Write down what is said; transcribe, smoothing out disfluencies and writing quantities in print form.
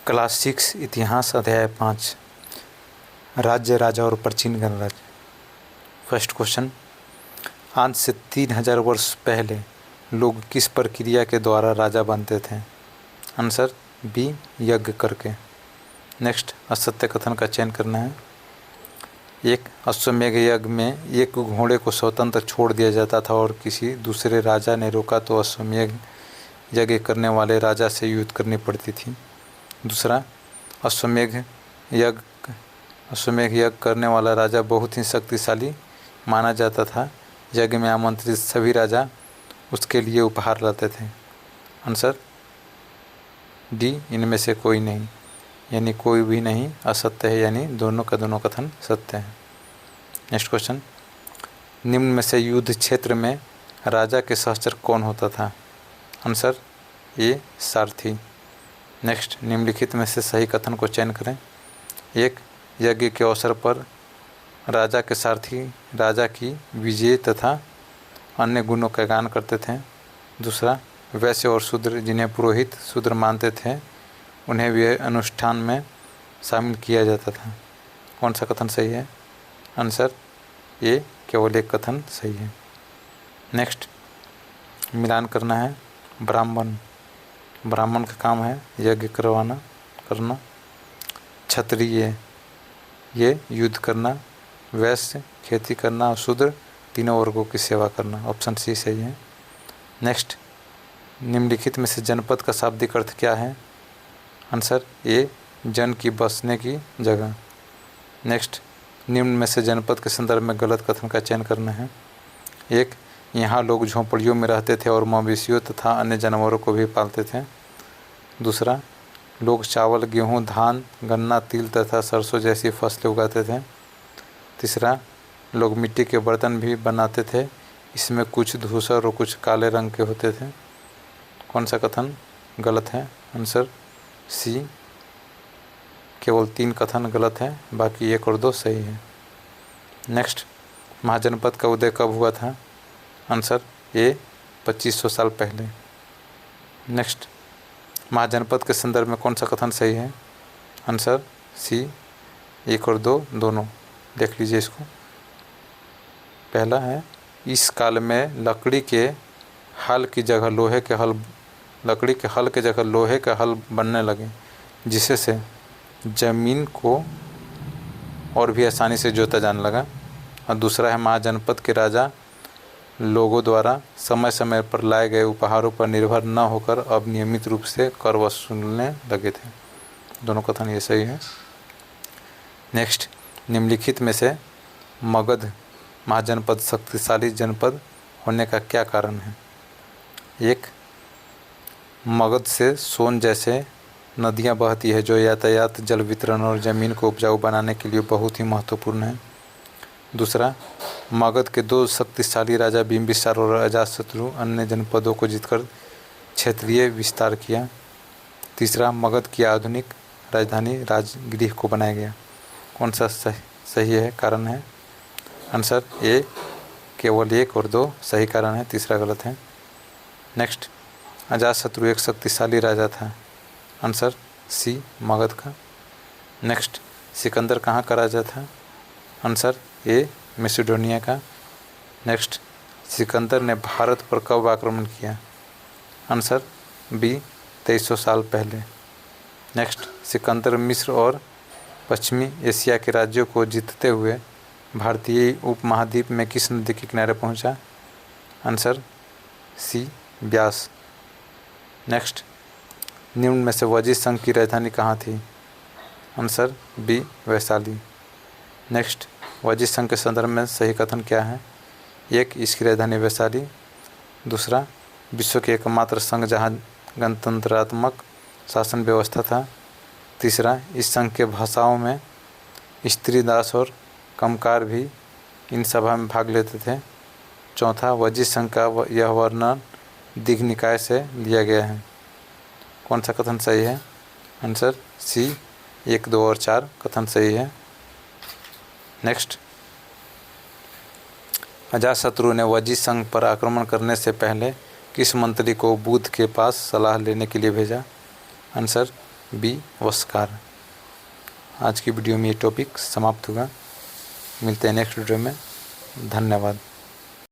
Class 6 इतिहास अध्याय 5 राज्य राजा और प्राचीन गणराज्य। फर्स्ट क्वेश्चन, आज से 3000 वर्ष पहले लोग किस प्रक्रिया के द्वारा राजा बनते थे? आंसर बी, यज्ञ करके। नेक्स्ट, असत्य कथन का चयन करना है। एक, अश्वमेध यज्ञ में एक घोड़े को स्वतंत्र छोड़ दिया जाता था और किसी दूसरे राजा ने रोका तो अश्वमेध यज्ञ करने वाले राजा से युद्ध करनी पड़ती थी। दूसरा, अश्वमेध यज्ञ करने वाला राजा बहुत ही शक्तिशाली माना जाता था। यज्ञ में आमंत्रित सभी राजा उसके लिए उपहार लाते थे। आंसर डी, इनमें से कोई नहीं, यानी कोई भी नहीं असत्य है, यानी दोनों का दोनों कथन सत्य है। नेक्स्ट क्वेश्चन, निम्न में से युद्ध क्षेत्र में राजा के सहचर कौन होता था? Answer A, Sarathi. नेक्स्ट, निम्नलिखित में से सही कथन को चयन करें। एक, यज्ञ के अवसर पर राजा के सारथी राजा की विजय तथा अन्य गुणों का गान करते थे। दूसरा, वैश्य और शूद्र जिन्हें पुरोहित शूद्र मानते थे उन्हें भी अनुष्ठान में शामिल किया जाता था। कौन सा कथन सही है? आंसर ए, केवल एक कथन सही है। नेक्स्ट, मिलान करना है। ब्राह्मण का काम है यज्ञ करना। क्षत्रिय ये युद्ध करना। वैश्य खेती करना और शूद्र तीनों वर्गों की सेवा करना। ऑप्शन सी सही है। नेक्स्ट, निम्नलिखित में से जनपद का शाब्दिक अर्थ क्या है? आंसर ए, जन की बसने की जगह। नेक्स्ट, निम्न में से जनपद के संदर्भ में गलत कथन का चयन करना है। एक, यहाँ लोग झोंपड़ियों में रहते थे और मवेशियों तथा अन्य जानवरों को भी पालते थे। दूसरा, लोग चावल, गेहूँ, धान, गन्ना, तिल तथा सरसों जैसी फसलें उगाते थे। तीसरा, लोग मिट्टी के बर्तन भी बनाते थे, इसमें कुछ धूसर और कुछ काले रंग के होते थे। कौन सा कथन गलत है? आंसर सी, केवल 3 कथन गलत है, बाकी 1 और 2 सही है। नेक्स्ट, महाजनपद का उदय कब हुआ था? आंसर ए, 2500 साल पहले। नेक्स्ट, महाजनपद के संदर्भ में कौन सा कथन सही है? आंसर सी, 1 और 2 दोनों। देख लीजिए इसको। पहला है, इस काल में लकड़ी के हल की जगह लोहे के हल बनने लगे, जिससे से जमीन को और भी आसानी से जोता जाने लगा। और दूसरा है, महाजनपद के राजा लोगों द्वारा समय समय पर लाए गए उपहारों पर निर्भर न होकर अब नियमित रूप से कर वसूलने लगे थे। दोनों कथन ये सही है। नेक्स्ट, निम्नलिखित में से मगध महाजनपद शक्तिशाली जनपद होने का क्या कारण है? एक, मगध से सोन जैसे नदियां बहती है जो यातायात, जल वितरण और ज़मीन को उपजाऊ बनाने के लिए बहुत ही महत्वपूर्ण है। दूसरा, मगध के 2 शक्तिशाली राजा बिंबिसार और अजातशत्रु अन्य जनपदों को जीतकर क्षेत्रीय विस्तार किया। तीसरा, मगध की आधुनिक राजधानी राजगृह को बनाया गया। कौन सा सही है कारण है? आंसर ए, केवल 1 और 2 सही कारण है, तीसरा गलत है। नेक्स्ट, अजातशत्रु एक शक्तिशाली राजा था। आंसर सी, मगध का। नेक्स्ट, सिकंदर कहाँ का राजा था? आंसर ए, मैसेडोनिया का। नेक्स्ट, सिकंदर ने भारत पर कब आक्रमण किया? आंसर बी, 2300 साल पहले। नेक्स्ट, सिकंदर मिस्र और पश्चिमी एशिया के राज्यों को जीतते हुए भारतीय उपमहाद्वीप में किस नदी के किनारे पहुंचा? Answer C, Beas. नेक्स्ट, निम्न में से वजिर संघ की राजधानी कहाँ थी? Answer B, Vaishali. नेक्स्ट, वजिर संघ के संदर्भ में सही कथन क्या है? एक, इसकी राजधानी वैशाली। दूसरा, विश्व के एकमात्र संघ जहाँ गणतंत्रात्मक शासन व्यवस्था था। तीसरा, इस संघ के भाषाओं में स्त्री, दास और कमकार भी इन सभा में भाग लेते थे। चौथा, वजिर संघ का यह वर्णन दीघ निकाय से लिया गया है। कौन सा कथन सही है? आंसर सी, 1, 2 और 4 कथन सही है। नेक्स्ट, अजातशत्रु ने वजिर संघ पर आक्रमण करने से पहले किस मंत्री को बुद्ध के पास सलाह लेने के लिए भेजा? आंसर बी वस्कार। आज की वीडियो में ये टॉपिक समाप्त हुआ। मिलते हैं नेक्स्ट वीडियो में। धन्यवाद।